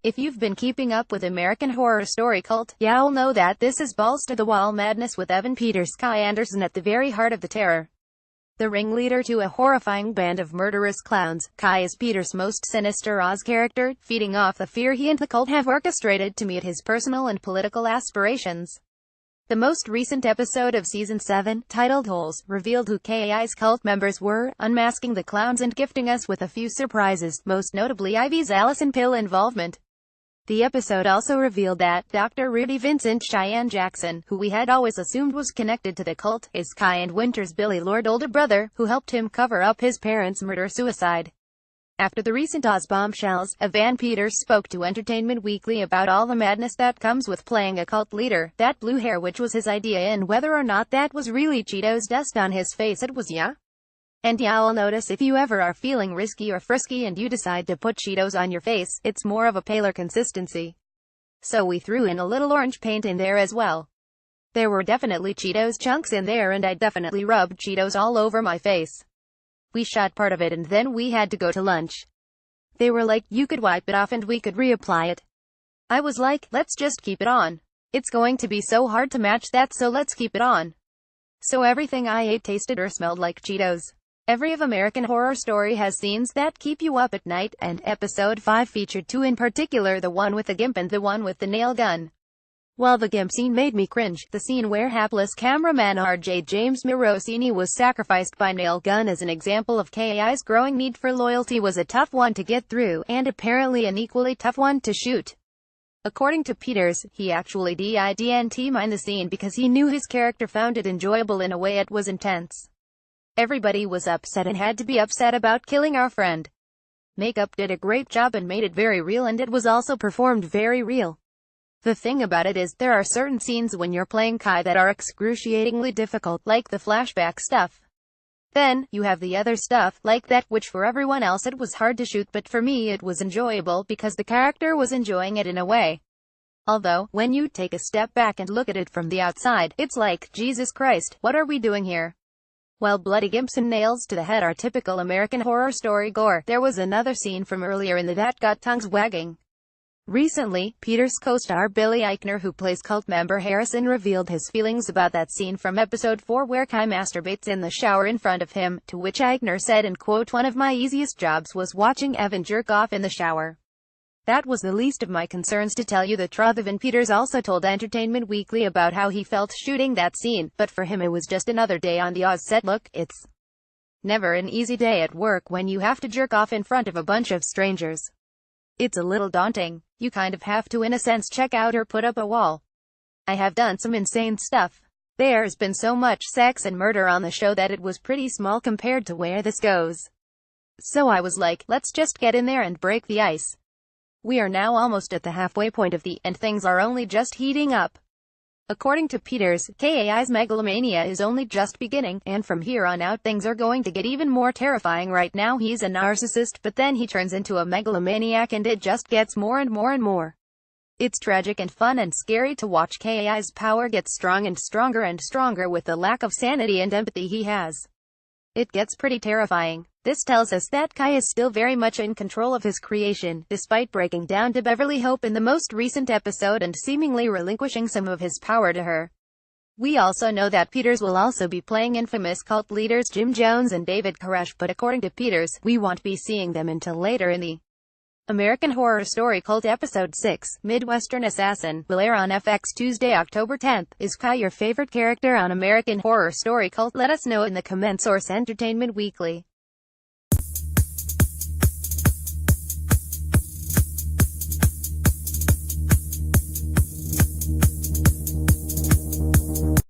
If you've been keeping up with American Horror Story cult, you'll know that this is balls-to-the-wall madness with Evan Peters' Kai Anderson at the very heart of the terror. The ringleader to a horrifying band of murderous clowns, Kai is Peters' most sinister Oz character, feeding off the fear he and the cult have orchestrated to meet his personal and political aspirations. The most recent episode of Season 7, titled Holes, revealed who KAI's cult members were, unmasking the clowns and gifting us with a few surprises, most notably Ivy's Allison Pill involvement. The episode also revealed that Dr. Rudy Vincent Cheyenne Jackson, who we had always assumed was connected to the cult, is Kai and Winter's Billy Lord older brother, who helped him cover up his parents' murder-suicide. After the recent Oz bombshells, Evan Peters spoke to Entertainment Weekly about all the madness that comes with playing a cult leader, that blue hair which was his idea, and whether or not that was really Cheetos dust on his face. It was, yeah. And y'all notice if you ever are feeling risky or frisky and you decide to put Cheetos on your face, it's more of a paler consistency. So we threw in a little orange paint in there as well. There were definitely Cheetos chunks in there, and I definitely rubbed Cheetos all over my face. We shot part of it and then we had to go to lunch. They were like, you could wipe it off and we could reapply it. I was like, let's just keep it on. It's going to be so hard to match that, so let's keep it on. So everything I ate tasted or smelled like Cheetos. Every of American Horror Story has scenes that keep you up at night, and Episode 5 featured two in particular, the one with the gimp and the one with the nail gun. While the gimp scene made me cringe, the scene where hapless cameraman R.J. James Morosini was sacrificed by nail gun as an example of KAI's growing need for loyalty was a tough one to get through, and apparently an equally tough one to shoot. According to Peters, he actually didn't mind the scene because he knew his character found it enjoyable in a way it was intense. Everybody was upset and had to be upset about killing our friend. Makeup did a great job and made it very real, and it was also performed very real. The thing about it is, there are certain scenes when you're playing Kai that are excruciatingly difficult, like the flashback stuff. Then, you have the other stuff, like that, which for everyone else it was hard to shoot, but for me it was enjoyable because the character was enjoying it in a way. Although, when you take a step back and look at it from the outside, it's like, Jesus Christ, what are we doing here? While bloody gimps and nails to the head are typical American Horror Story gore, there was another scene from earlier in that got tongues wagging. Recently, Peters' co-star Billy Eichner, who plays cult member Harrison, revealed his feelings about that scene from Episode 4 where Kai masturbates in the shower in front of him, to which Eichner said, and quote, "One of my easiest jobs was watching Evan jerk off in the shower. That was the least of my concerns, to tell you the truth." Evan Peters also told Entertainment Weekly about how he felt shooting that scene, but for him it was just another day on the Oz set. Look, it's never an easy day at work when you have to jerk off in front of a bunch of strangers. It's a little daunting. You kind of have to, in a sense, check out or put up a wall. I have done some insane stuff. There's been so much sex and murder on the show that it was pretty small compared to where this goes. So I was like, let's just get in there and break the ice. We are now almost at the halfway point of and things are only just heating up. According to Peters, KAI's megalomania is only just beginning, and from here on out things are going to get even more terrifying. Right now he's a narcissist, but then he turns into a megalomaniac and it just gets more and more and more. It's tragic and fun and scary to watch KAI's power get strong and stronger with the lack of sanity and empathy he has. It gets pretty terrifying. This tells us that Kai is still very much in control of his creation, despite breaking down to Beverly Hope in the most recent episode and seemingly relinquishing some of his power to her. We also know that Peters will also be playing infamous cult leaders Jim Jones and David Koresh, but according to Peters, we won't be seeing them until later in the American Horror Story Cult. Episode 6, Midwestern Assassin, will air on FX Tuesday, October 10th. Is Kai your favorite character on American Horror Story Cult? Let us know in the comments. Source: Entertainment Weekly.